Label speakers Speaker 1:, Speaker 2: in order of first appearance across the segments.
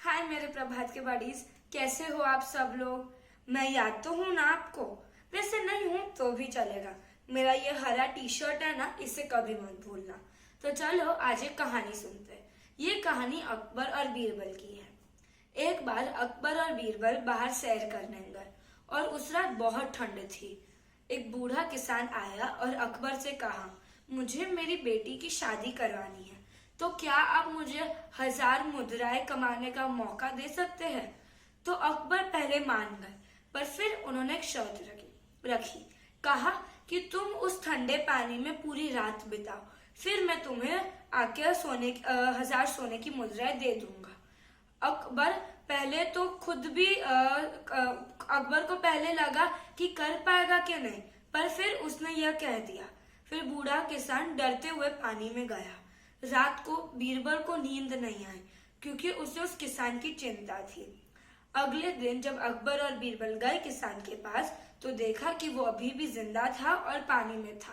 Speaker 1: हाय मेरे प्रभात के बडीज, कैसे हो आप सब लोग। मैं याद तो हूँ ना आपको, वैसे नहीं हूँ तो भी चलेगा। मेरा ये हरा टी शर्ट है ना, इसे कभी मत भूलना। तो चलो आज एक कहानी सुनते हैं। ये कहानी अकबर और बीरबल की है। एक बार अकबर और बीरबल बाहर सैर करने गए और उस रात बहुत ठंड थी। एक बूढ़ा किसान आया और अकबर से कहा, मुझे मेरी बेटी की शादी करवानी है, तो क्या आप मुझे 1000 मुद्राएं कमाने का मौका दे सकते हैं। तो अकबर पहले मान गए, पर फिर उन्होंने एक शर्त रखी। कहा कि तुम उस ठंडे पानी में पूरी रात बिताओ, फिर मैं तुम्हें आके 1000 सोने की मुद्राएं दे दूंगा। अकबर पहले तो खुद भी अकबर को पहले लगा कि कर पाएगा कि नहीं, पर फिर उसने यह कह दिया। फिर बूढ़ा किसान डरते हुए पानी में गया। रात को बीरबल को नींद नहीं आई, क्योंकि उसे उस किसान की चिंता थी। अगले दिन जब अकबर और बीरबल गए किसान के पास, तो देखा कि वो अभी भी जिंदा था और पानी में था।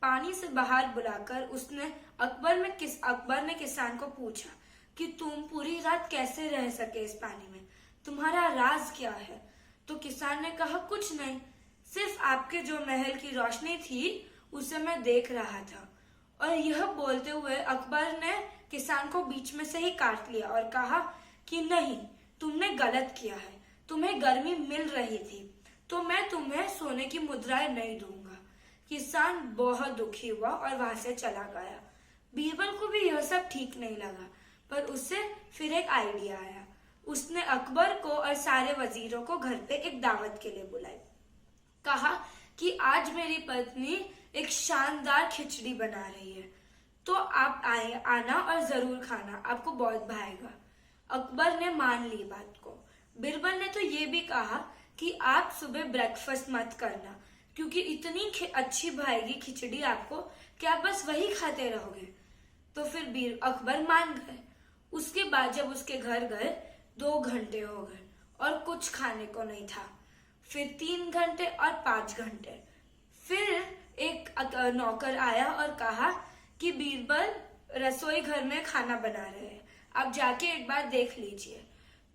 Speaker 1: पानी से बाहर बुलाकर उसने अकबर ने किसान को पूछा कि तुम पूरी रात कैसे रह सके इस पानी में, तुम्हारा राज क्या है। तो किसान ने कहा, कुछ नहीं, सिर्फ आपके जो महल की रोशनी थी उसे मैं देख रहा था। और यह बोलते हुए अकबर ने किसान को बीच में से ही काट लिया और कहा कि नहीं, तुमने गलत किया है, तुम्हें गर्मी मिल रही थी, तो मैं तुम्हें सोने की मुद्राएं नहीं दूंगा। किसान बहुत दुखी हुआ और वहां से चला गया। बीरबल को भी यह सब ठीक नहीं लगा, पर उससे फिर एक आइडिया आया। उसने अकबर को और सारे वजीरों को घर पे एक दावत के लिए बुलाई। कहा कि आज मेरी पत्नी एक शानदार खिचड़ी बना रही है, तो आप आना और जरूर खाना, आपको बहुत भाएगा। अकबर ने मान ली बात को। बीरबल ने तो ये भी कहा कि आप सुबह ब्रेकफास्ट मत करना, क्योंकि इतनी अच्छी भाएगी खिचड़ी आपको कि आप बस वही खाते रहोगे। तो फिर अकबर मान गए। उसके बाद जब उसके घर गए, 2 घंटे हो गए और कुछ खाने को नहीं था। फिर 3 घंटे और 5 घंटे। फिर एक नौकर आया और कहा कि बीरबल रसोई घर में खाना बना रहे हैं, आप जाके एक बार देख लीजिए।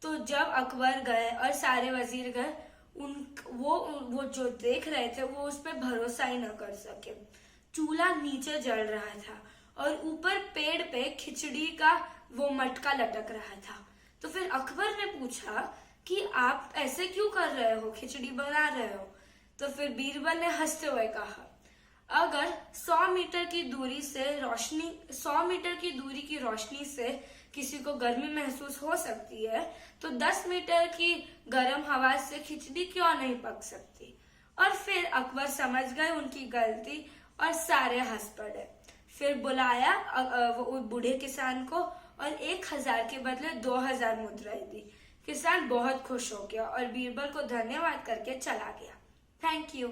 Speaker 1: तो जब अकबर गए और सारे वजीर गए, वो जो देख रहे थे वो उस पर भरोसा ही न कर सके। चूल्हा नीचे जल रहा था और ऊपर पेड़ पे खिचड़ी का वो मटका लटक रहा था। तो फिर अकबर ने पूछा कि आप ऐसे क्यों कर रहे हो, खिचड़ी बना रहे हो। तो फिर बीरबल ने हंसते हुए कहा, अगर 100 मीटर की दूरी की रोशनी से किसी को गर्मी महसूस हो सकती है, तो 10 मीटर की गर्म हवा से खिचड़ी क्यों नहीं पक सकती। और फिर अकबर समझ गए उनकी गलती और सारे हंस पड़े। फिर बुलाया वो बूढ़े किसान को और 1000 के बदले 2000 मुद्राएं दी। किसान बहुत खुश हो गया और बीरबल को धन्यवाद करके चला गया। Thank you.